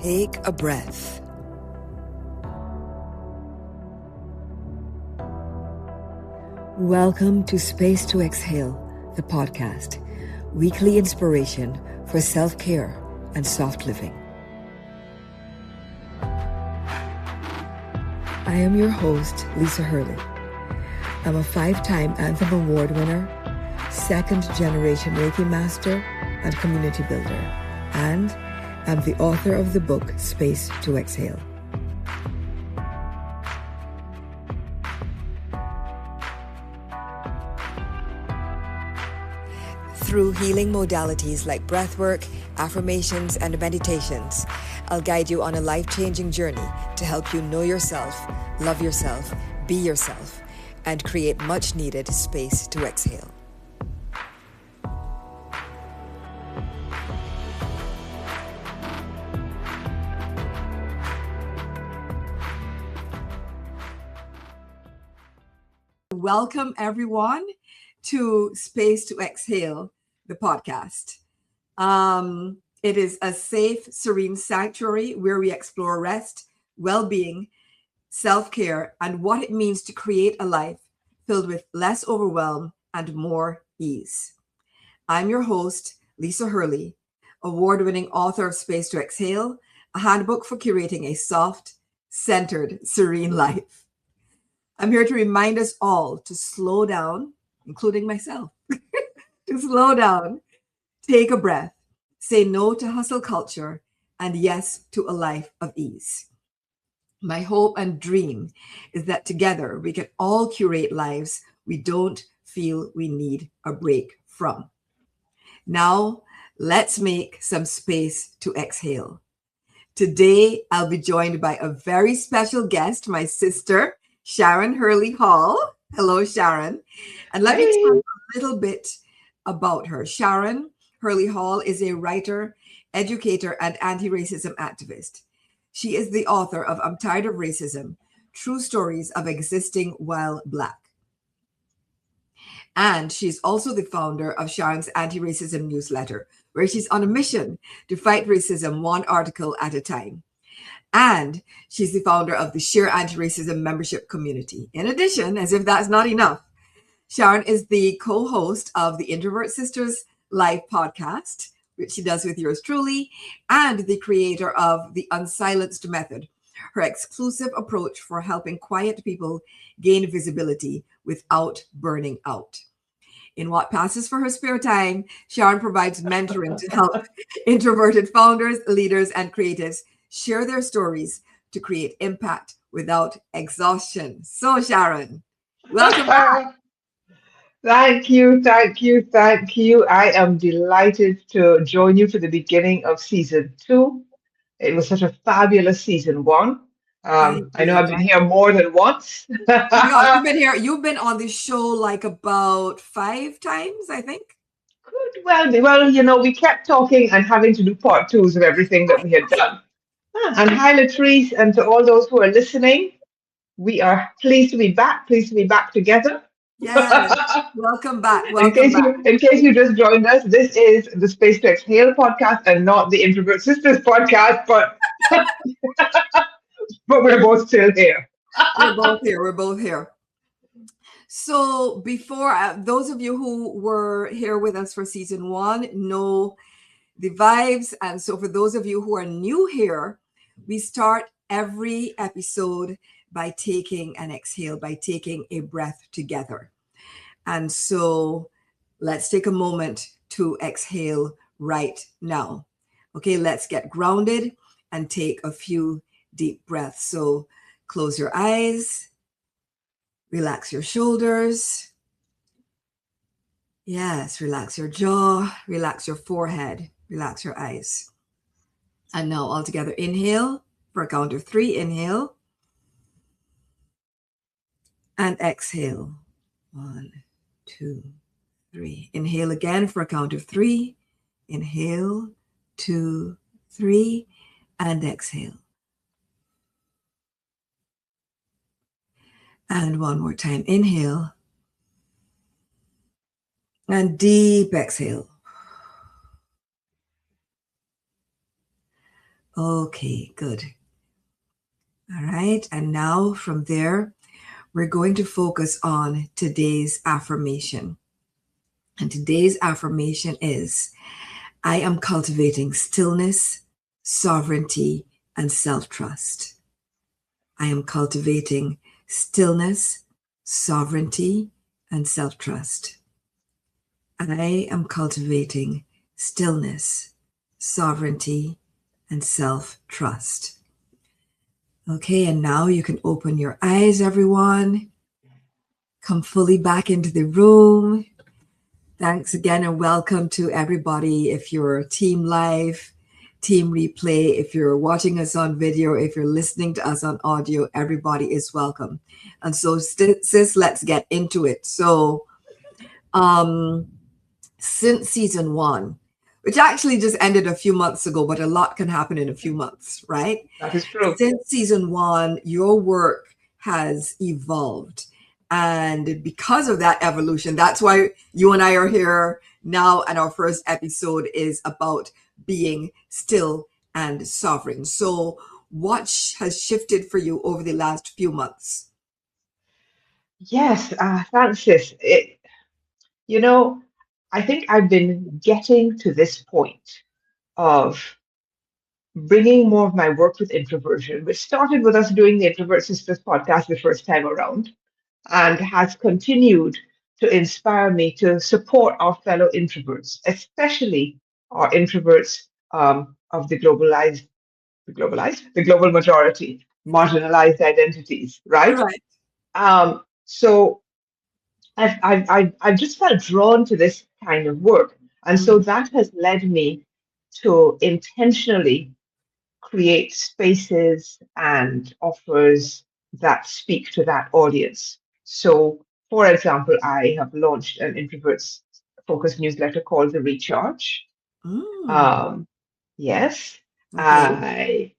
Take a breath. Welcome to Space to Exhale, the podcast, weekly inspiration for self-care and soft living. I am your host, Lisa Hurley. I'm a 5-time Anthem Award winner, second-generation Reiki master and community builder, and I'm the author of the book, Space to Exhale. Through healing modalities like breathwork, affirmations, and meditations, I'll guide you on a life-changing journey to help you know yourself, love yourself, be yourself, and create much-needed space to exhale. Welcome, everyone, to Space to Exhale, the podcast. It is a safe, serene sanctuary where we explore rest, well-being, self-care, and what it means to create a life filled with less overwhelm and more ease. I'm your host, Lisa Hurley, award-winning author of Space to Exhale, a handbook for curating a soft, centered, serene life. I'm here to remind us all to slow down, including myself, to slow down, take a breath, say no to hustle culture, and yes to a life of ease. My hope and dream is that together we can all curate lives we don't feel we need a break from. Now, let's make some space to exhale. Today, I'll be joined by a very special guest, my sister, Sharon Hurley Hall. Hello, Sharon. And let me tell you a little bit about her. Sharon Hurley Hall is a writer, educator, and anti-racism activist. She is the author of I'm Tired of Racism, True Stories of Existing While Black. And she's also the founder of Sharon's anti-racism newsletter, where she's on a mission to fight racism one article at a time. And she's the founder of the Share Anti-Racism membership community. In addition, as if that's not enough, Sharon is the co-host of the Introvert Sisters Live podcast, which she does with yours truly, and the creator of the Unsilenced Method, her exclusive approach for helping quiet people gain visibility without burning out. In what passes for her spare time, Sharon provides mentoring to help introverted founders, leaders, and creatives share their stories to create impact without exhaustion. So, Sharon, welcome back. Thank you. I am delighted to join you for the beginning of season 2. It was such a fabulous season 1. Thank I know you. I've been here more than once. Yeah, you've been here. You've been on this show like about 5 times, I think. Good. Well, we kept talking and having to do part 2s of everything that we had done. And hi, Latrice, and to all those who are listening, we are pleased to be back together. Yes. Welcome back. In Welcome case back. you just joined us, this is the Space to Exhale podcast and not the Introvert Sisters podcast, but we're both still here. We're both here. So before, those of you who were here with us for season 1 know the vibes. And so for those of you who are new here, we start every episode by taking an exhale, by taking a breath together. And so let's take a moment to exhale right now. Okay, let's get grounded and take a few deep breaths. So close your eyes, relax your shoulders. Yes, relax your jaw, relax your forehead, relax your eyes. And now all together, inhale for a count of 3. Inhale and exhale. 1, 2, 3. Inhale again for a count of 3. Inhale, 2, 3, and exhale. And one more time. Inhale and deep exhale. Okay, good. All right. And now from there, we're going to focus on today's affirmation. And today's affirmation is I am cultivating stillness, sovereignty, and self trust. I am cultivating stillness, sovereignty, and self trust. I am cultivating stillness, sovereignty, and self trust. Okay, and now you can open your eyes, everyone. Come fully back into the room. Thanks again, and welcome to everybody. If you're team live, team replay, if you're watching us on video, if you're listening to us on audio, everybody is welcome. And so, sis, let's get into it. So, um, since season one, which actually just ended a few months ago, but a lot can happen in a few months, right? That is true. Since season one, your work has evolved. And because of that evolution, that's why you and I are here now. And our first episode is about being still and sovereign. So, what has shifted for you over the last few months? Yes, Francis. You know, I think I've been getting to this point of bringing more of my work with introversion, which started with us doing the Introvert Sisters podcast the first time around, and has continued to inspire me to support our fellow introverts, especially our introverts of the global majority, marginalized identities, right? Right. So I've just felt drawn to this kind of work. And so Mm, that has led me to intentionally create spaces and offers that speak to that audience. So, for example, I have launched an introverts focused newsletter called The Recharge. mm, Um, yes, okay. I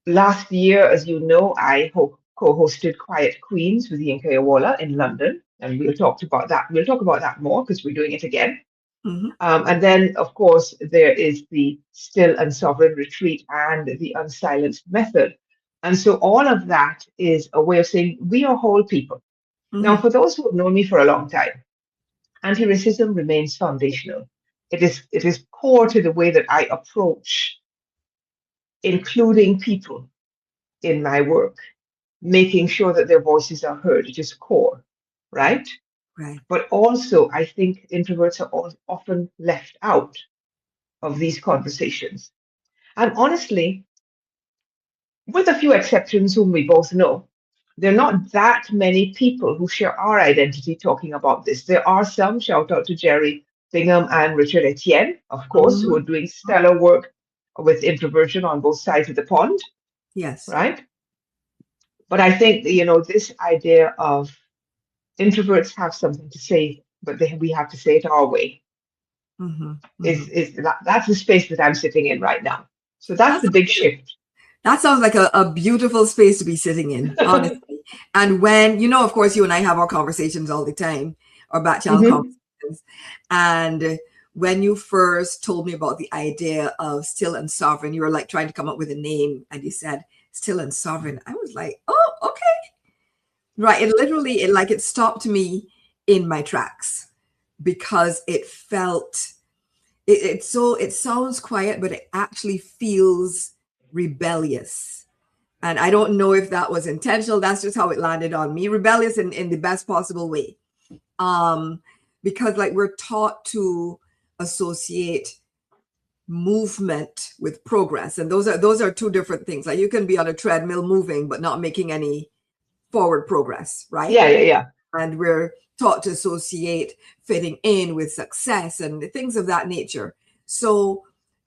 last year, as you know, I co-hosted Quiet Queens with Yinka Yawala in London, and we'll talk about that. We'll talk about that more because we're doing it again. Hmm. And then, of course, there is the Still and Sovereign Retreat and the Unsilenced Method. And so all of that is a way of saying we are whole people. Now, Hmm. for those who have known me for a long time, anti-racism remains foundational. It is core to the way that I approach including people in my work, making sure that their voices are heard. It is core, right? Right. But also, I think introverts are often left out of these conversations. And honestly, with a few exceptions whom we both know, there are not that many people who share our identity talking about this. There are some, shout out to Jerry Bingham and Richard Etienne, of course, who Hmm. are doing stellar work with introversion on both sides of the pond, Yes. right? But I think, this idea of introverts have something to say, but we have to say it our way Hmm. Hmm. is that's the space that I'm sitting in right now. So that's That's the big shift. That sounds like a beautiful space to be sitting in, honestly. And when, of course, you and I have our conversations all the time, our back channel Hmm. conversations. And when you first told me about the idea of still and sovereign, you were like trying to come up with a name and you said still and sovereign. I was like, oh, okay. Right. It stopped me in my tracks because it sounds quiet, but it actually feels rebellious. And I don't know if that was intentional. That's just how it landed on me. Rebellious in the best possible way. Um, because like we're taught to associate movement with progress. And those are two different things. Like you can be on a treadmill moving, but not making any forward progress, right? Yeah, yeah, yeah. And we're taught to associate fitting in with success and things of that nature. So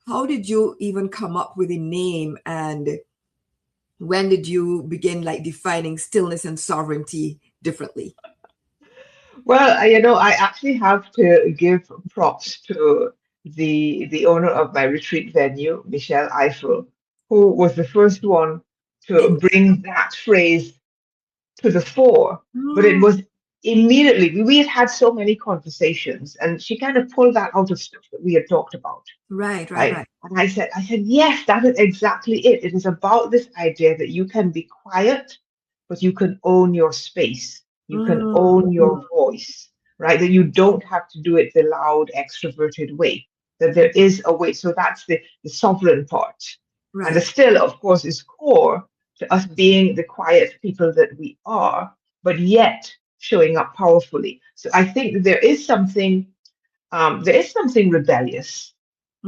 how did you even come up with a name, and when did you begin like defining stillness and sovereignty differently? Well, I actually have to give props to the owner of my retreat venue, Michelle Eiffel, who was the first one to Yes. bring that phrase to the fore. But it Mm, was immediately we had so many conversations, and she kind of pulled that out of stuff that we had talked about, Right, right, right? right. And I said, yes, that is exactly it. It is about this idea that you can be quiet, but you can own your space. You can Mm, own your voice, right? That you don't have to do it the loud, extroverted way. That there is a way. So that's the sovereign part. And the right. still, of course, is core to us being the quiet people that we are, but yet showing up powerfully. So I think that there is something rebellious.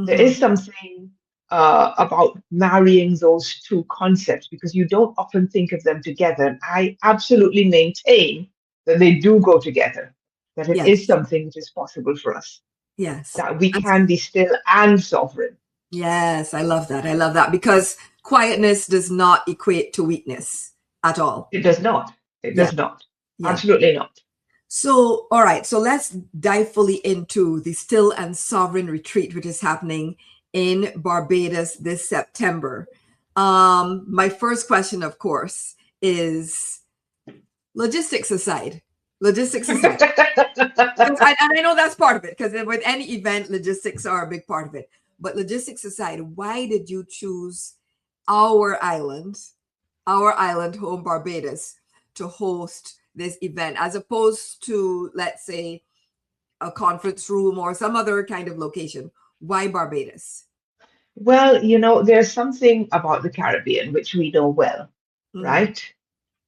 There Mm-hmm. is something about marrying those two concepts because you don't often think of them together. And I absolutely maintain that they do go together, that it is Yes, something that is possible for us, yes. that we And can be still and sovereign. yes, I love that. I love that because quietness does not equate to weakness at all. It does not. It Yeah, does not. yeah. Absolutely not. So, all right. So let's dive fully into the Still and Sovereign Retreat, which is happening in Barbados this September. My first question, of course, is logistics aside. Logistics aside. And I know that's part of it because with any event, logistics are a big part of it. But logistics aside, why did you choose our island, our island home, Barbados, to host this event as opposed to, let's say, a conference room or some other kind of location? Why Barbados? Well, there's something about the Caribbean which we know well, Mm-hmm. right?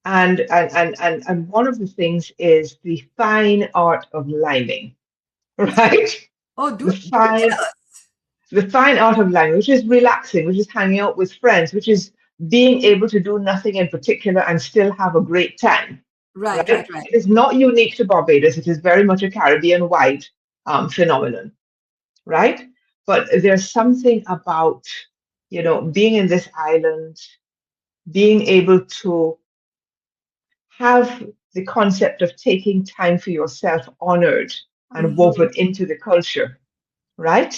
And one of the things is the fine art of liming, right? Oh, The do fine tell us. the fine art of liming, which is relaxing, which is hanging out with friends, which is being able to do nothing in particular and still have a great time, Right, right, right? right. It is not unique to Barbados. It is very much a Caribbean-wide phenomenon, right? But there's something about, being in this island, being able to have the concept of taking time for yourself honored and Mm-hmm. woven into the culture, right?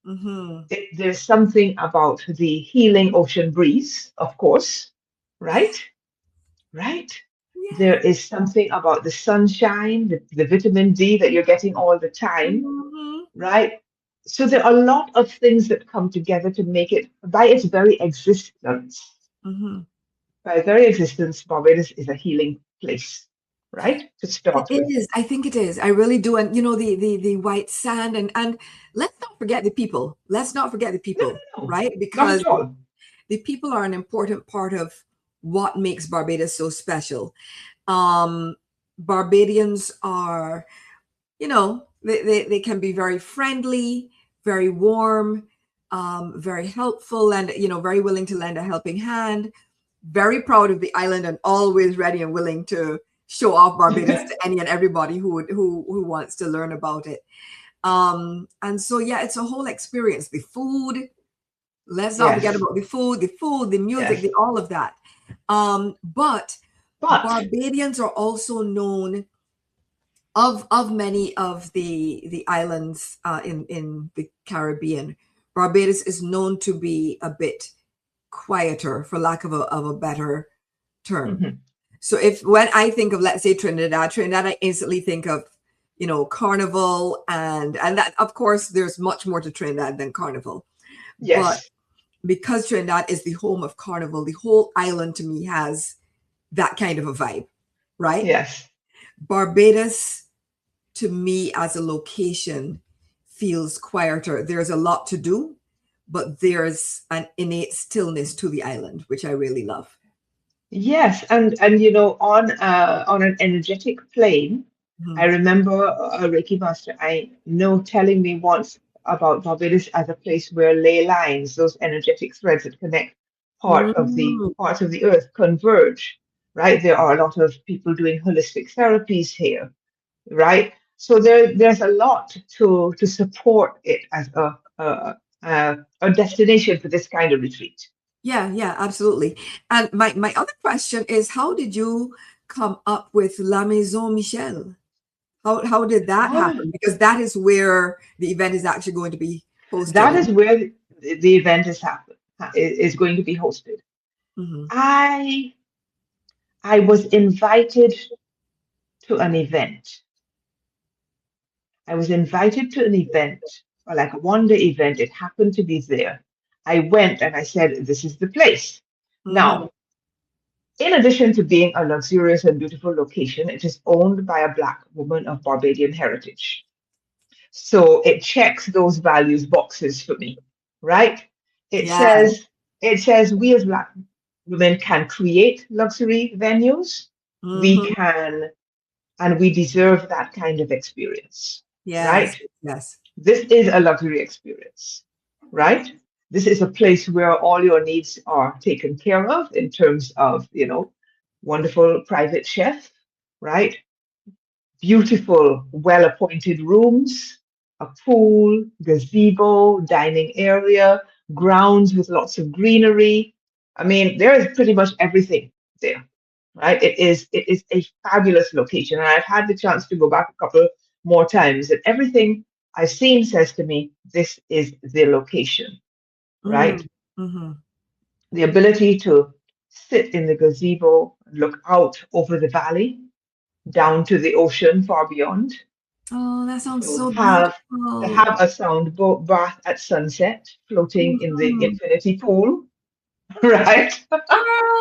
Mm-hmm. There's something about the healing ocean breeze, of course, right? Right? There Yes. is something about the sunshine, the vitamin D that you're getting all the time, Mm-hmm. right? So there are a lot of things that come together to make it, by its very existence, Mm-hmm. Barbados is a healing place, right? To It start with. is. I think it is. I really do. And the white sand and let's not forget the people. Let's not forget the No, people, no, no, right? not Because at all. the people are an important part of what makes Barbados so special. Um, Barbadians are, they can be very friendly, very warm, very helpful, and very willing to lend a helping hand. Very proud of the island and always ready and willing to show off Barbados to any and everybody who wants to learn about it. And so yeah, it's a whole experience. The food, let's not forget Yes, about the food, the music, yes. all of that. But But Barbadians are also known of many of the islands in the Caribbean. Barbados is known to be a bit quieter, for lack of a better term. mhm, So if when I think of, let's say, Trinidad, I instantly think of carnival and that, of course, there's much more to Trinidad than carnival. But yes, because Trinidad is the home of carnival, the whole island to me has that kind of a vibe, right? yes. Barbados to me as a location feels quieter. There's a lot to do, but there's an innate stillness to the island, which I really love. Yes, and on an energetic plane, I Mhm. remember a Reiki master I know telling me once about Barbados as a place where ley lines, those energetic threads that connect Mm. parts of the earth, converge. Right? There are a lot of people doing holistic therapies here, right? So there's a lot to support it as a destination for this kind of retreat. Yeah, yeah, absolutely. And my other question is, how did you come up with La Maison Michel? How did that Oh, happen? Because that is where the event is actually going to be hosted. that is where the event is going to be hosted. Mhm. I I was invited to an event. I was invited to an event, or like a one-day event. It happened to be there. I went and I said, this is the place. Mm-hmm. Now, in addition to being a luxurious and beautiful location, it is owned by a Black woman of Barbadian heritage. So it checks those values boxes for me, right? It Yeah. says it says we as Black women can create luxury venues. We Mm-hmm. can, and we deserve that kind of experience, Yes. right? Yes. This is a luxury experience, right? This is a place where all your needs are taken care of in terms of, wonderful private chef, right? Beautiful, well appointed rooms, a pool, gazebo, dining area, grounds with lots of greenery. I mean, there is pretty much everything there, right? It is a fabulous location. And I've had the chance to go back a couple more times, and everything I've seen says to me, this is the location, right? Mm-hmm. The ability to sit in the gazebo, look out over the valley, down to the ocean far beyond, Oh, that sounds to so have beautiful. a sound bath at sunset, floating in the Mm-hmm. infinity pool, right? Girl,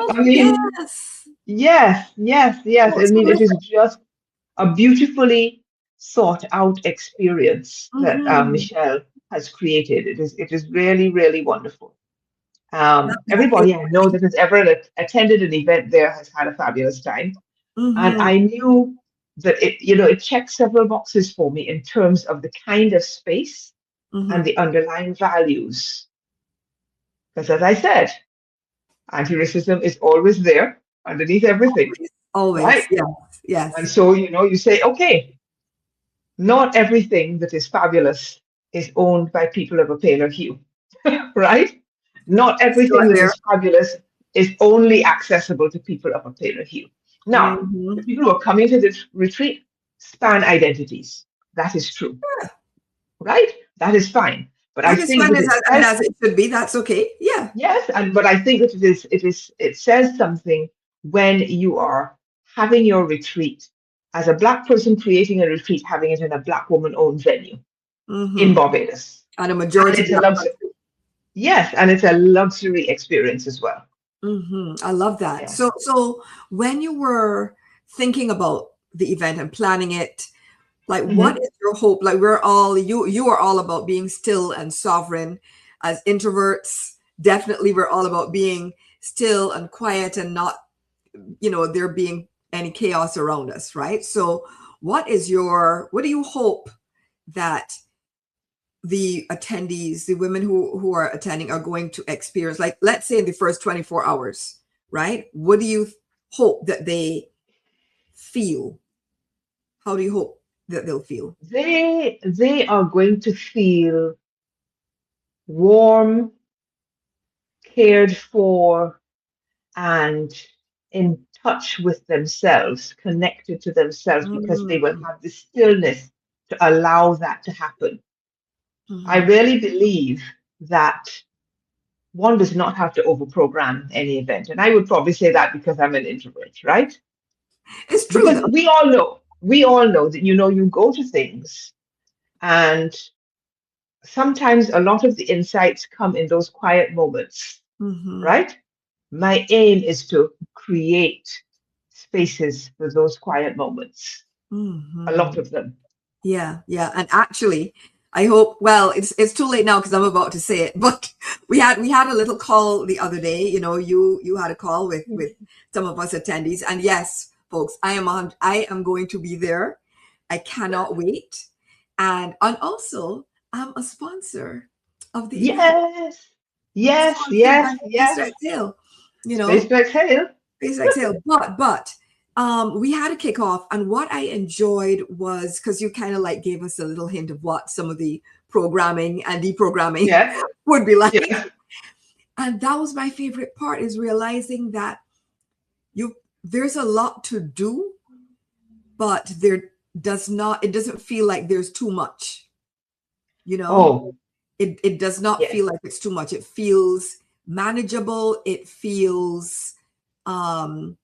I mean, yes. yes, yes, yes. Oh, I so mean, it is listen. just a beautifully sought out experience that Mm-hmm. Michelle has created. It is really, really wonderful. That's my Everybody I know favorite. that has ever attended an event there has had a fabulous time. And Mm-hmm. I knew that it checked several boxes for me in terms of the kind of space and Mm-hmm. the underlying values. Because as I said, anti-racism is always there underneath everything, Always. Always. right? Yes. And Yes. so, you say, okay, not everything that is fabulous is owned by people of a paler hue, right? Not everything Start that there. is fabulous is only accessible to people of a paler hue. Now, Mm-hmm. the people who are coming to this retreat span identities. That is true, right? That is fine. But I That is think fine that as, it and says as it should be. That's okay. Yeah. yes, and but I think that it says something when you are having your retreat as a Black person creating a retreat, having it in a Black woman-owned venue in Mm-hmm. Barbados. And a And majority it's a black luxury. country. Yes, and it's a luxury experience as well. Mm-hmm. I love that. Yeah. So when you were thinking about the event and planning it, like what Hmm. is your hope? Like we're all you are all about being still and sovereign. As introverts, definitely we're all about being still and quiet and not, there being any chaos around us, right? So what do you hope that the attendees, the women who are attending are going to experience, like let's say in the first 24 hours, right? What do you hope that they feel? How do you hope that they'll feel? They are going to feel warm, cared for, and in touch with themselves, connected to themselves, because they will Mm, have the stillness to allow that to happen. I mhm. really believe that one does not have to overprogram any event. And I would probably say that because I'm an introvert, right? It's true Because though. we all know that, you go to things, and sometimes a lot of the insights come in those quiet moments, Hmm. right? My aim is to create spaces for those quiet moments, a lot Hmm. of them. Yeah, yeah. And actually, I hope, well, it's too late now because I'm about to say it, but we had a little call the other day. You had a call with some of us attendees. And yes, folks, I am going to be there. I cannot wait. And also I'm a sponsor of the event, Yes, yes, sponsored by yes, Space yes. to Exhale, you Space know. to exhale. Space Exhale. But we had a kickoff, and what I enjoyed was because you kind of like gave us a little hint of what some of the programming and deprogramming Yes, would be like. yes. And that was my favorite part, is realizing that you there's a lot to do, but it doesn't feel like there's too much, you know? Oh, It does not yes. feel like it's too much. It feels manageable. It feels um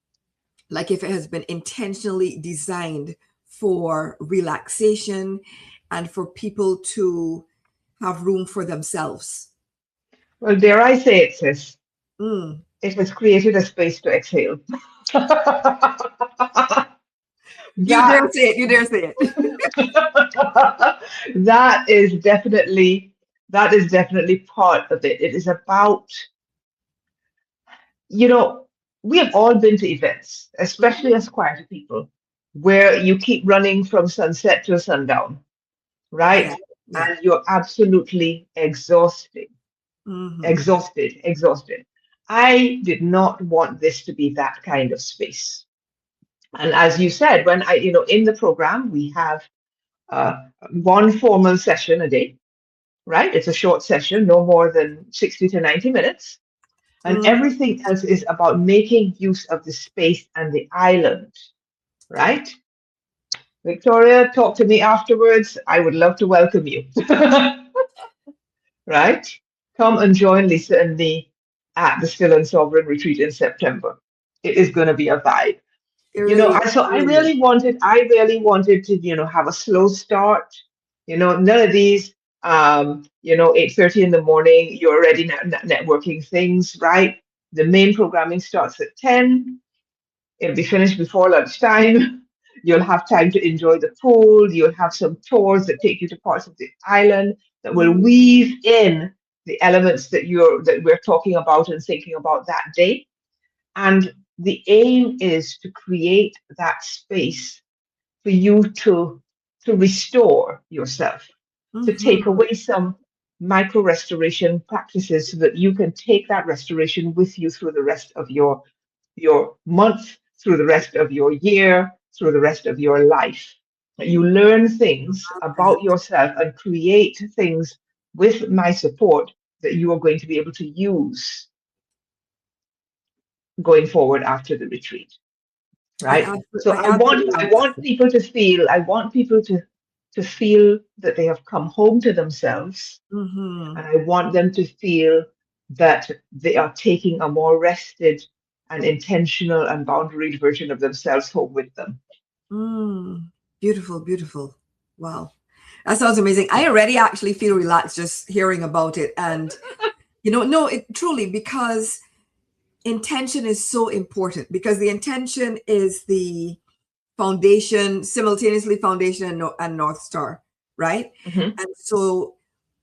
like if it has been intentionally designed for relaxation and for people to have room for themselves. Well, dare I say it, sis? Mm. It has created a space to exhale. You dare That say it. You dare say it. that is definitely part of it. It is about, you know, we have all been to events, especially Mhm. as quieter people, where you keep running from sunset to sundown, Yeah. right? Yeah. And you're absolutely Hmm. exhausted. I did not want this to be that kind of space. And as you said, when in the program, we have uh, one formal session a day, right? It's a short session, no more than 60 to 90 minutes. And Hmm. everything else is about making use of the space and the island, right? Victoria, talk to me afterwards. I would love to welcome you, right? Come and join Lisa and me at the Still and Sovereign retreat in September. It is going to be a vibe. It really is. So It really is. I really wanted to, have a slow start. None of these, 8:30 in the morning, you're already networking things, right? The main programming starts at 10. It'll be finished before lunchtime. You'll have time to enjoy the pool. You'll have some tours that take you to parts of the island that will Mhm. weave in the elements that we're talking about and thinking about that day. And the aim is to create that space for you to restore yourself, to take Mhm. away some micro restoration practices so that you can take that restoration with you through the rest of your month, through the rest of your year, through the rest of your life. You learn things That. about yourself and create things with my support that you are going to be able to use going forward after the retreat, right? So I absolutely I love that. want people to feel, to feel that they have come home to themselves, Mhm. and I want them to feel that they are taking a more rested and intentional and boundaried version of themselves home with them. Mm. Beautiful, beautiful. Wow. That sounds amazing. I already actually feel relaxed just hearing about it. And, no, it truly, because intention is so important, because the intention is the foundation, simultaneously foundation and North Star, right? Mhm. And so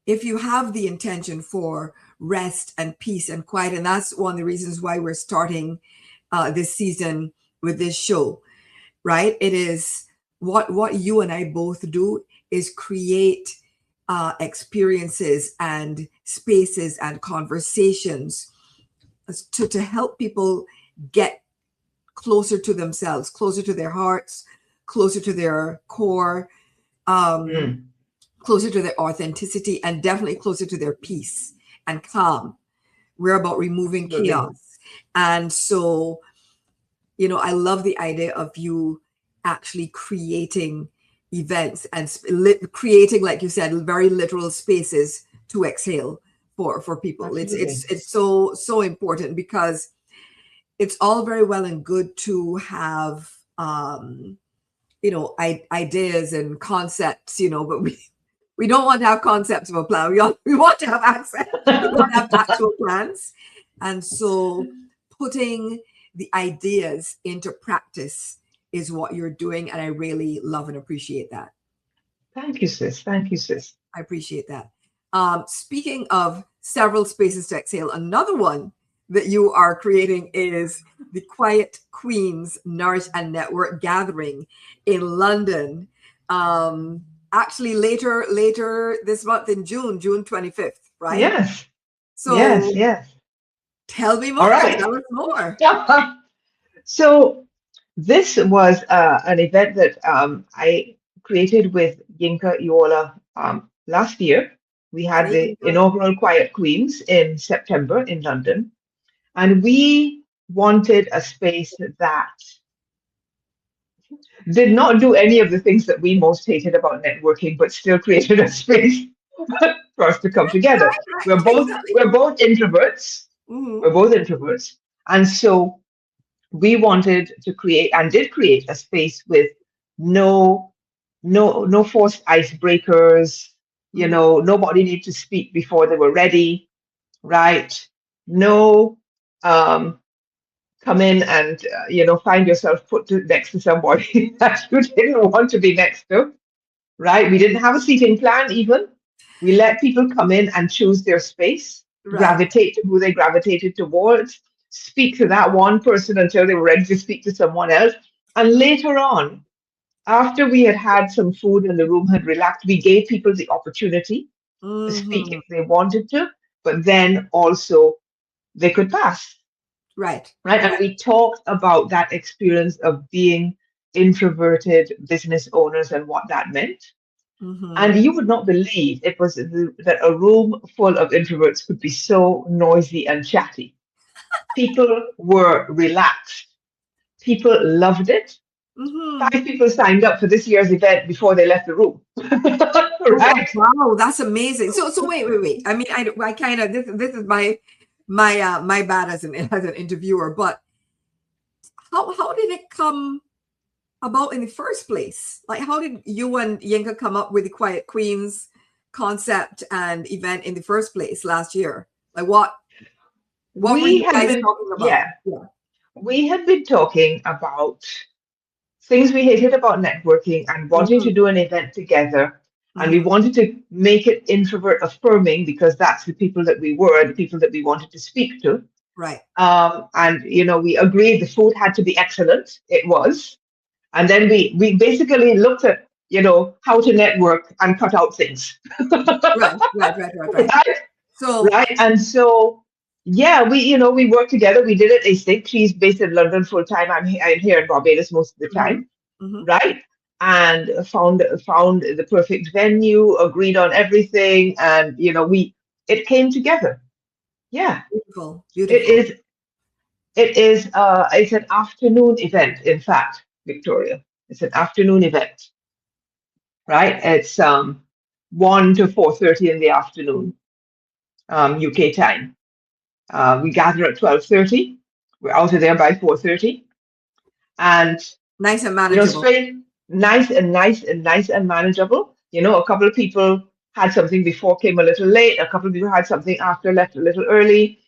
if you have the intention for rest and peace and quiet, and that's one of the reasons why we're starting this season with this show, right? It is what you and I both do is create experiences and spaces and conversations to help people get closer to themselves, closer to their hearts, closer to their core, um, Mm. closer to their authenticity, and definitely closer to their peace and calm. We're about removing Absolutely. chaos. And so, I love the idea of you actually creating events and creating, like you said, very literal spaces to exhale for people. Absolutely. It's so important, because it's all very well and good to have ideas and concepts, but we don't want to have concepts of a plan. We want to have access. We want to have actual plans. And so putting the ideas into practice is what you're doing. And I really love and appreciate that. Thank you, sis. Thank you, sis. I appreciate that. Speaking of several spaces to exhale, another one that you are creating is the Quiet Queens Nourish and Network Gathering in London. Actually, later this month in June 25th, right? Yes, yes, So yes. tell me more. All right. Tell us more. So this was an event that I created with Yinka Iola last year. We had Hey, the Yinka. inaugural Quiet Queens in September in London, and we wanted a space that did not do any of the things that we most hated about networking, but still created a space for us to come together. Right, exactly. We're both introverts. Hmm. We're both introverts, and so we wanted to create and did create a space with no no forced icebreakers. Mm-hmm. Nobody needed to speak before they were ready, right? No, um, come in and find yourself next to somebody that you didn't want to be next to, right? We didn't have a seating plan even. We let people come in and choose their space, Right. gravitate to who they gravitated towards, speak to that one person until they were ready to speak to someone else. And later on, after we had had some food and the room had relaxed, we gave people the opportunity to speak Mm-hmm. if they wanted to, but then also they could pass, Right. right? And Right. we talked about that experience of being introverted business owners and what that meant. Mm-hmm. And you would not believe that a room full of introverts could be so noisy and chatty. People were relaxed. People loved it. Mm-hmm. 5 people signed up for this year's event before they left the room. Oh, Right? wow, that's amazing. So wait. I mean, I kind of this is my bad as an interviewer, but how did it come about in the first place? Like, how did you and Yinka come up with the Quiet Queens concept and event in the first place last year? Like, what were We you had guys been, talking about? yeah, Yeah. we had been talking about things we hated about networking and wanting to Mm-hmm. do an event together. And we Mm-hmm. wanted to make it introvert affirming because that's the people that we were, the people that we wanted to speak to. Right. And we agreed the food had to be excellent. It was. And then we basically looked at, how to network and cut out things. Right. Right? So, Right. And so, yeah, we worked together. We did it async. She's based in London full time. I'm here in Barbados most of the mm-hmm. time. Mm-hmm. Right. And found the perfect venue, agreed on everything, and we it came together. Yeah. Beautiful, It beautiful. is it's an afternoon event, in fact, Victoria. It's an afternoon event, right? It's 1 to 4:30 in the afternoon, UK time. We gather at 12:30. We're out of there by 4:30. And Nice and manageable. straight, nice and manageable. A couple of people had something before, came a little late. A couple of people had something after, left a little early.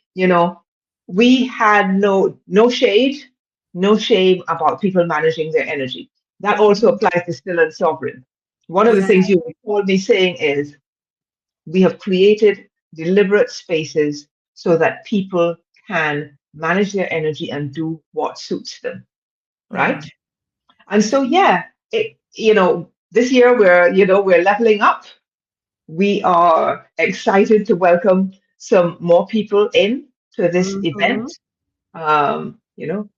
We had no shade, no shame about people managing their energy. That also Mhm. applies to Still and Sovereign. One of the Yeah. things you recall me saying is we have created deliberate spaces so that people can manage their energy and do what suits them, right? Mhm. And so, yeah, this year we're leveling up. We are excited to welcome some more people in to this Mhm. event.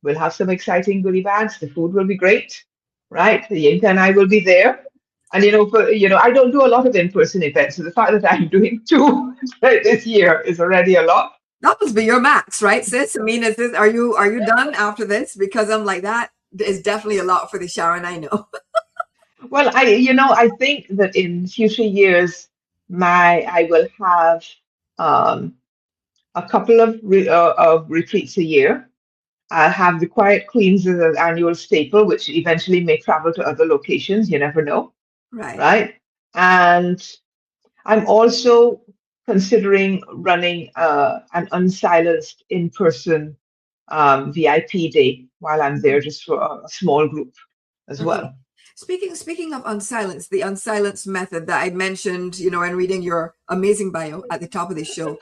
We'll have some exciting goodie bags. The food will be great, right? Yinka and I will be there. And I don't do a lot of in-person events, so the fact that I'm doing two this year is already a lot. That must be your max, right, sis? I mean, are you done after this? Because I'm like that is definitely a lot for the Sharon I know. Well, I think that in future years, I will have um, a couple of retreats a year. I'll have the Quiet Queens as an annual staple, which eventually may travel to other locations. You never know, Right. right? And I'm also considering running an unsilenced in-person VIP day while I'm there, Mhm. just for a small group as Okay. well. Speaking of unsilenced, the unsilenced method that I mentioned, and reading your amazing bio at the top of this show,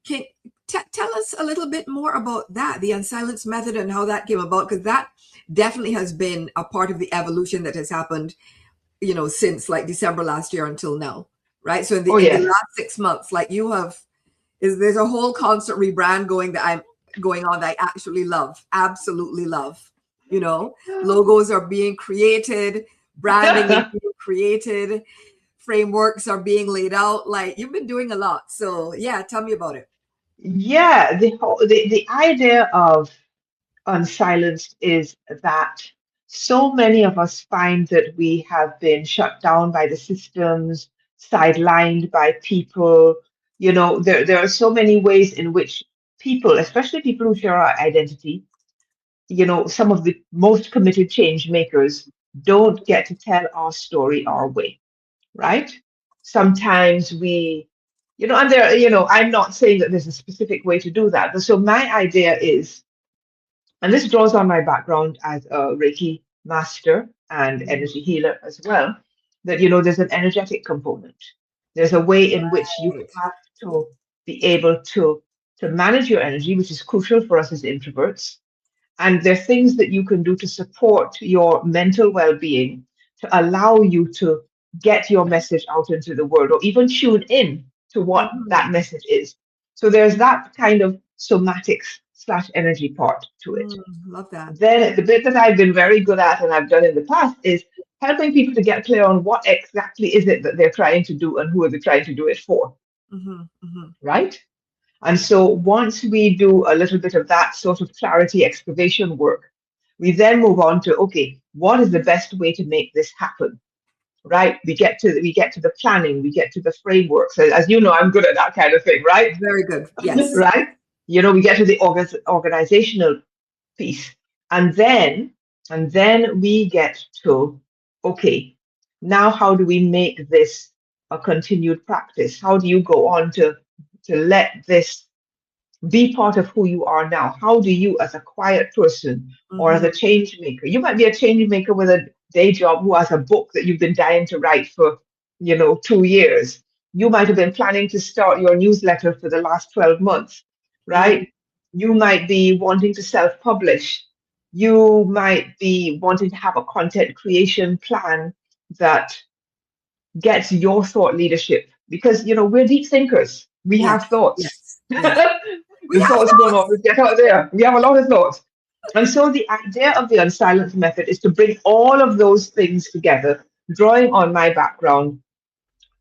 can tell us a little bit more about that, the unsilenced method, and how that came about? Because that definitely has been a part of the evolution that has happened, since like December last year until now, right? So in the Oh, in the yes. last 6 months, like you have, there's a whole constant rebrand going on that I actually love, absolutely love. Logos are being created, branding is being created, frameworks are being laid out. Like you've been doing a lot. So yeah, tell me about it. Yeah, the idea of unsilenced is that so many of us find that we have been shut down by the systems, sidelined by people. There are so many ways in which people, especially people who share our identity, some of the most committed change makers don't get to tell our story our way, right? Sometimes and there, I'm not saying that there's a specific way to do that. But so my idea is, and this draws on my background as a Reiki master and Mhm. energy healer as well, that, there's an energetic component. There's a way in which you Right. have to be able to manage your energy, which is crucial for us as introverts. And there are things that you can do to support your mental well-being to allow you to get your message out into the world or even tune in to what Mhm. that message is. So there's that kind of somatics/energy part to it. Love that. Then the bit that I've been very good at and I've done in the past is helping people to get clear on what exactly is it that they're trying to do and who are they trying to do it for, Hmm. Hmm. right? And so once we do a little bit of that sort of clarity excavation work, we then move on to, okay, what is the best way to make this happen? Right? We get to the planning, we get to the framework. So as you know, I'm good at that kind of thing, right? Very good. Yes. Right? We get to the organizational piece. And then we get to, okay, now how do we make this a continued practice? How do you go on to let this be part of who you are now? How do you, as a quiet person or as Hmm. a change maker, you might be a change maker with a day job who has a book that you've been dying to write for, 2 years. You might have been planning to start your newsletter for the last 12 months, Hmm. right? You might be wanting to self publish. You might be wanting to have a content creation plan that gets your thought leadership because we're deep thinkers. We Yes. have thoughts. Yes. Yes. We The have thoughts don't thoughts. always get out there. We have a lot of thoughts. And so the idea of the Unsilenced Method is to bring all of those things together, drawing on my background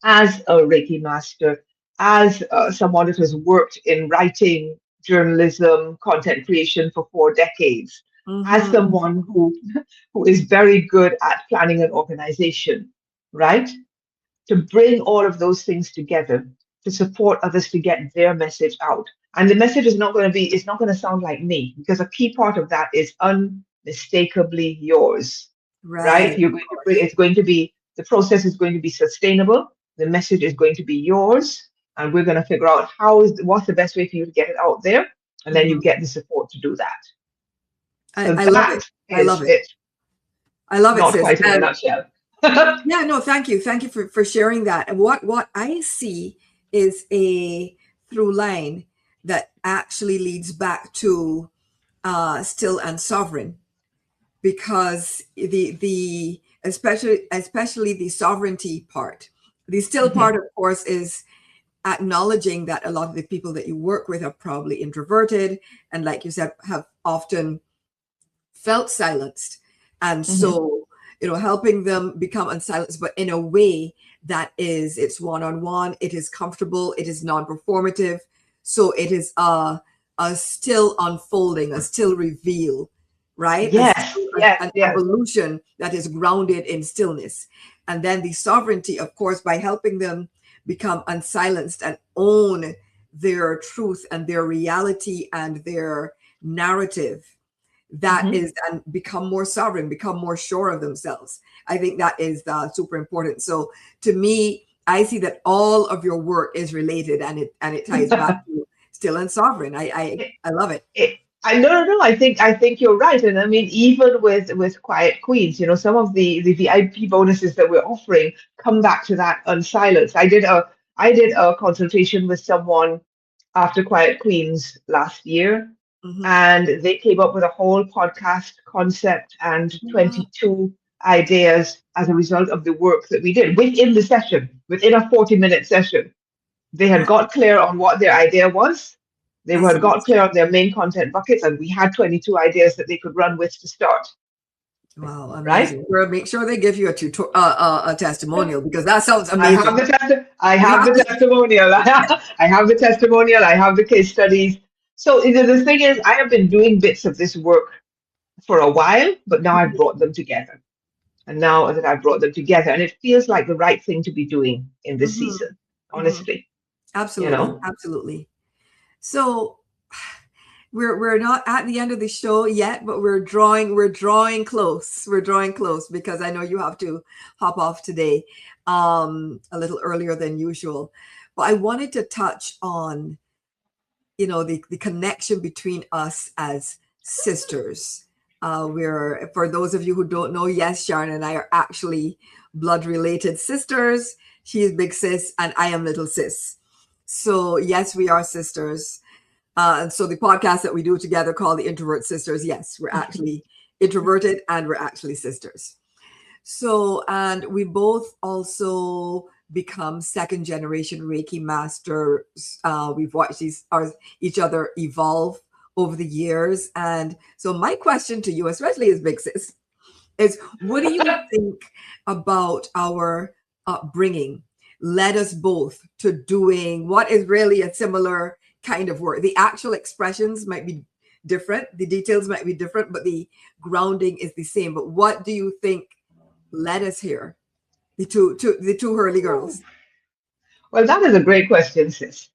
as a Reiki master, as someone that has worked in writing, journalism, content creation for 4 decades, as Hmm. someone who is very good at planning an organization, right? To bring all of those things together to support others to get their message out. And the message is not going to be, it's not going to sound like me because a key part of that is unmistakably yours, right? Right. You're going to bring, it's going to be, the process is going to be sustainable. The message is going to be yours. And we're going to figure out what's the best way for you to get it out there. And then you Hmm. get the support to do that. I, So I love that it. I love is it. it. I love it, Not sis. quite in a And nutshell. yeah, no, thank you. Thank you for sharing that. And what I see is a through line that actually leads back to still and sovereign, because the especially the sovereignty part. The still part, Mhm, of course, is acknowledging that a lot of the people that you work with are probably introverted and, like you said, have often felt silenced. And mhm, so, helping them become unsilenced, but in a way that is, it's one-on-one, it is comfortable, it is non-performative. So it is a still unfolding, a still reveal, right? yes, yes, An yes. evolution that is grounded in stillness. And then the sovereignty, of course, by helping them become unsilenced and own their truth and their reality and their narrative, that Mhm. is, and become more sovereign, become more sure of themselves. I think that is super important. So to me, I see that all of your work is related, and it ties back to still and sovereign. I love it. It, I no no no. I think you're right, and I mean even with Quiet Queens, some of the VIP bonuses that we're offering come back to that unsilence. I did a consultation with someone after Quiet Queens last year, Hmm. and they came up with a whole podcast concept and Wow. 22 ideas as a result of the work that we did within the session, within a 40-minute session. They had That, got clear on what their idea was. They that's had got amazing. clear on their main content buckets, and we had 22 ideas that they could run with to start, Wow, right? amazing. Well, make sure they give you a testimonial, because that sounds I have amazing. the I You have have the to. testimonial. I have the testimonial. I have the case studies. So the thing is, I have been doing bits of this work for a while, but now I've brought them together. And now that I've brought them together, and it feels like the right thing to be doing in this Hmm. season, Hmm. honestly, you Absolutely, know? absolutely. So we're not at the end of the show yet, but we're drawing close. We're drawing close because I know you have to hop off today a little earlier than usual. But I wanted to touch on, the connection between us as sisters. We're, for those of you who don't know, yes, Sharon and I are actually blood related sisters. She is big sis and I am little sis. So yes, we are sisters. And so the podcast that we do together called the Introvert Sisters, yes, we're actually introverted and we're actually sisters. So, and we both also become second generation Reiki masters. We've watched each other evolve over the years. And so my question to you, especially as big sis, is what do you think about our upbringing led us both to doing what is really a similar kind of work? The actual expressions might be different, the details might be different, but the grounding is the same. But what do you think led us here? The two Hurley girls. Well, that is a great question, sis.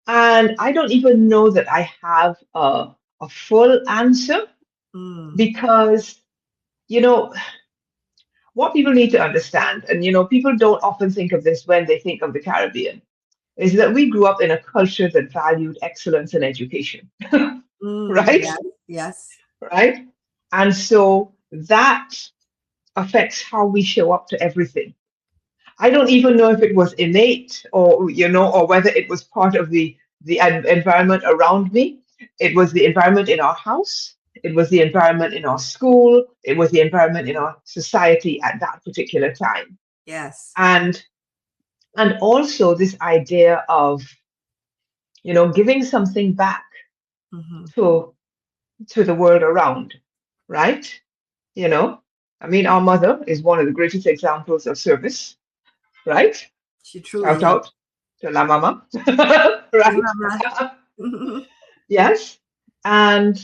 And I don't even know that I have a full answer Mm, because, you know, what people need to understand, and, people don't often think of this when they think of the Caribbean, is that we grew up in a culture that valued excellence in education, right? yes, yes. Right? And so that affects how we show up to everything. I don't even know if it was innate or whether it was part of the environment around me. It was the environment in our house. It was the environment in our school. It was the environment in our society at that particular time. Yes. And and also this idea of, giving something back Hmm. to to the world around, right? You know, I mean, our mother is one of the greatest examples of service, right? She truly Shout is. out to La Mama, Hey, right? Mama. Yes. And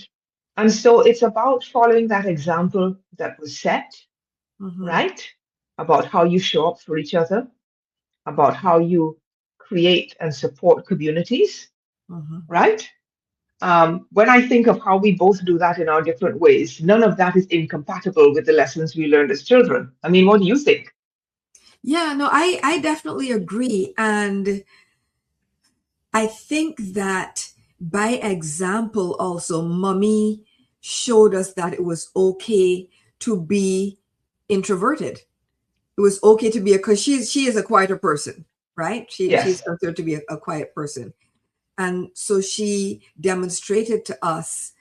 and so it's about following that example that was set, Hmm. right? About how you show up for each other, about how you create and support communities, Hmm. right? When I think of how we both do that in our different ways, none of that is incompatible with the lessons we learned as children. I mean, what do you think? Yeah, no, I definitely agree. And I think that by example, also, mommy showed us that it was okay to be introverted. It was okay to be because she is a quieter person, right? She's Yes. considered to be a quiet person. And so she demonstrated to us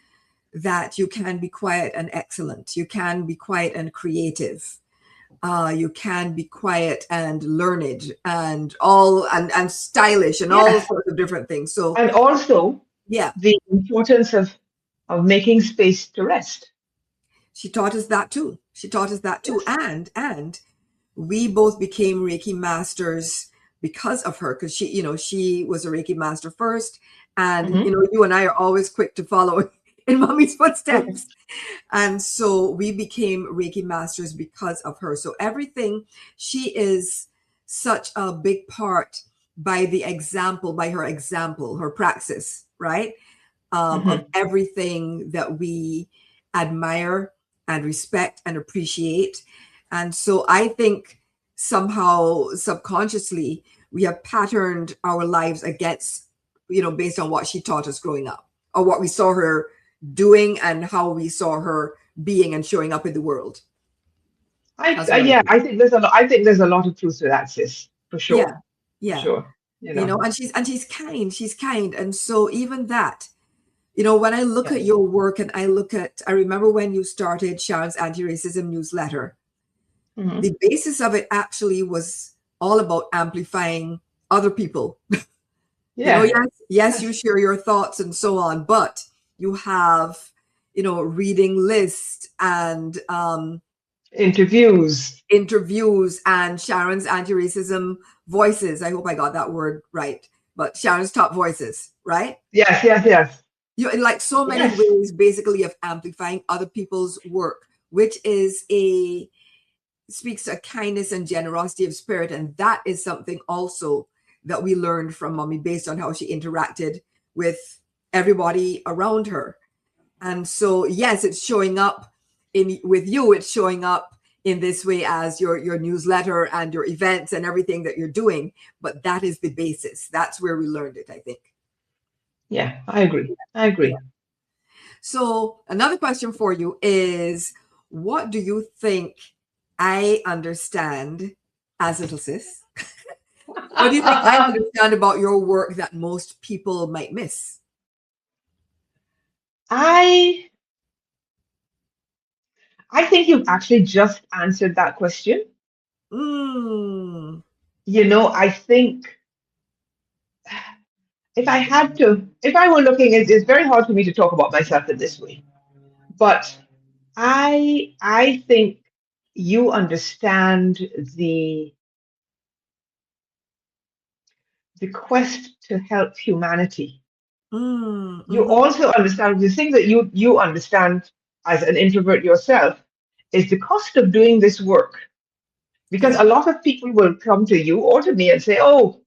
that you can be quiet and excellent. You can be quiet and creative. You can be quiet and learned and and stylish and all Yes. sorts of different things. So And also yeah, the importance of making space to rest. she taught us that too. She taught us that too. Yes. And we both became Reiki masters because of her, because she was a Reiki master first. And Hmm. you and I are always quick to follow in mommy's footsteps. And so we became Reiki masters because of her. So everything, she is such a big part by her example, her praxis, right? Of Hmm. everything that we admire and respect and appreciate. And so I think somehow subconsciously we have patterned our lives against, based on what she taught us growing up or what we saw her doing and how we saw her being and showing up in the world. That's what I Yeah, think. I think there's a lot. I think there's a lot of truth to that, sis, for Yeah. sure, for Yeah. sure. You know, And she's kind. She's kind. And so even that, when I look at yes. your work and I remember when you started Sharon's anti-racism newsletter, Hmm. the basis of it actually was all about amplifying other people. Yeah. Yes, you Yes. share your thoughts and so on, but you have, reading lists and Interviews. interviews and Sharon's anti-racism voices. I hope I got that word right, but Sharon's top voices, right? Yes. Yes. Yes. You like so many Yes. ways basically of amplifying other people's work, which speaks to kindness and generosity of spirit. And that is something also that we learned from mommy based on how she interacted with everybody around her. And so, yes, it's showing up with you. It's showing up in this way as your newsletter and your events and everything that you're doing. But that is the basis. That's where we learned it, I think. Yeah, I agree. I agree. So another question for you is, what do you think I understand as Little Sis? What do you think I understand about your work that most people might miss? I think you've actually just answered that question. Mm. I think if I were looking, it's very hard for me to talk about myself in this way, but I think you understand the quest to help humanity. You Mm-hmm. also understand the thing that you understand as an introvert yourself is the cost of doing this work. Because Yeah. a lot of people will come to you or to me and say, oh,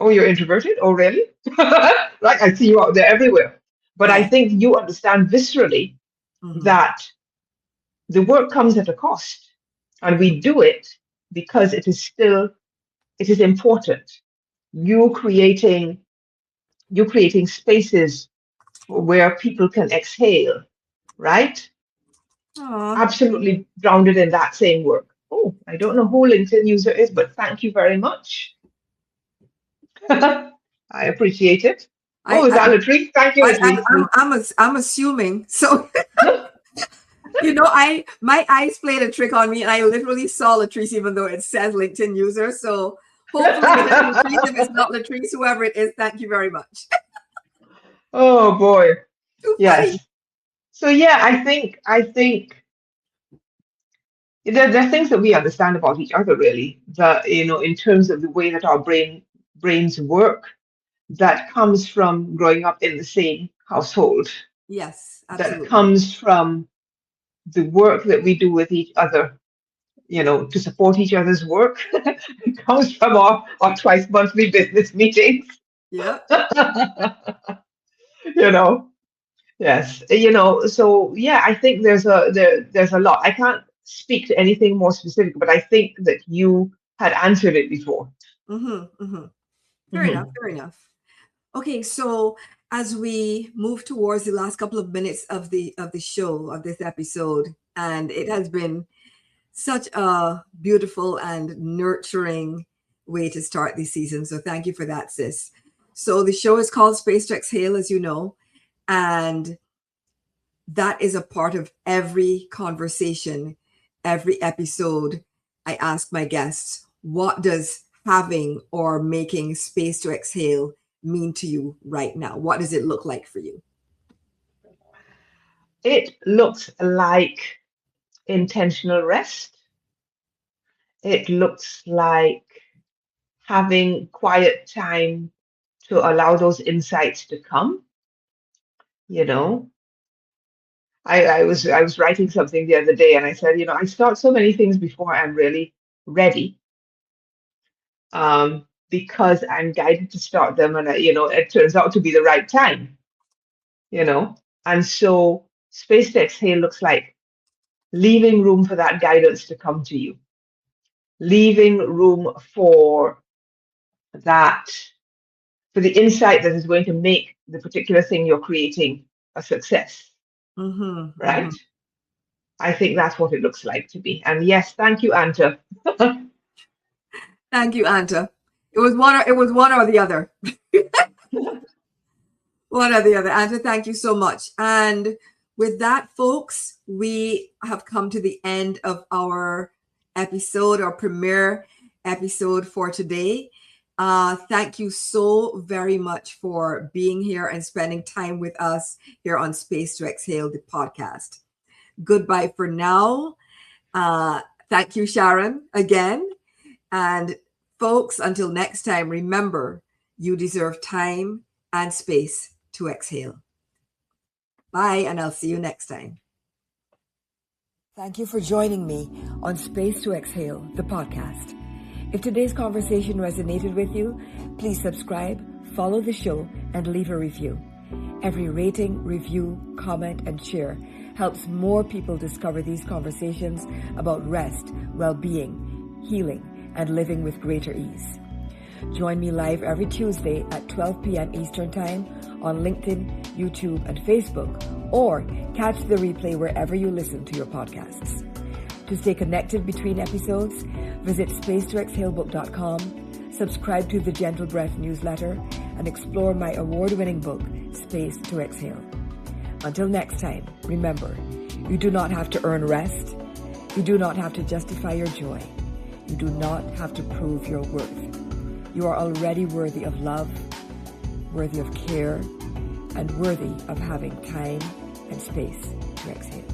you're introverted? Oh, really? Right? I see you out there everywhere. But I Yeah. think you understand viscerally Mm-hmm. that the work comes at a cost. And we do it because it is important. You creating spaces where people can exhale, right? Aw. Absolutely grounded in that same work. Oh, I don't know who LinkedIn user is, but thank you very much. I appreciate it. I, Oh, is I, that Latrice? Thank you, Latrice. I'm assuming. So, my eyes played a trick on me, and I literally saw Latrice, even though it says LinkedIn user. So hopefully it is Latrice. If it's not Latrice, whoever it is, thank you very much. Oh boy. Too Yes. funny. So yeah, I think there are things that we understand about each other really, that in terms of the way that our brains work, that comes from growing up in the same household, Yes, that absolutely. comes from the work that we do with each other, to support each other's work. It comes from our twice monthly business meetings. Yeah. you know yes, so yeah, I think there's a lot. I can't speak to anything more specific, but I think that you had answered it before. Mm-hmm. Mm-hmm. Fair enough. Hmm. Fair enough. Okay, so as we move towards the last couple of minutes of the show of this episode, and it has been such a beautiful and nurturing way to start the season. So thank you for that, sis. So the show is called Space to Exhale, as you know, and that is a part of every conversation, every episode. I ask my guests, what does having or making space to exhale mean to you right now? What does it look like for you? It looks like intentional rest. It looks like having quiet time to allow those insights to come. You know, I was writing something the other day, and I said, I start so many things before I'm really ready, because I'm guided to start them, and it turns out to be the right time. You know, and so space to exhale looks like leaving room for that guidance to come to you, leaving room that for the insight that is going to make the particular thing you're creating a success, Mm-hmm, mm-hmm. right? I think that's what it looks like to me. And yes, thank you, Anta. Thank you, Anta. It was one or the other. One or the other. Anta, thank you so much. And with that, folks, we have come to the end of our episode, our premiere episode for today. Thank you so very much for being here and spending time with us here on Space to Exhale, the podcast. Goodbye for now. Thank you, Sharon, again. And folks, until next time, remember, you deserve time and space to exhale. Bye, and I'll see you next time. Thank you for joining me on Space to Exhale, the podcast. If today's conversation resonated with you, please subscribe, follow the show, and leave a review. Every rating, review, comment, and share helps more people discover these conversations about rest, well-being, healing, and living with greater ease. Join me live every Tuesday at 12 p.m. Eastern Time on LinkedIn, YouTube, and Facebook, or catch the replay wherever you listen to your podcasts. To stay connected between episodes, visit spacetoexhalebook.com, subscribe to the Gentle Breath newsletter, and explore my award-winning book, Space to Exhale. Until next time, remember, you do not have to earn rest. You do not have to justify your joy. You do not have to prove your worth. You are already worthy of love, worthy of care, and worthy of having time and space to exhale.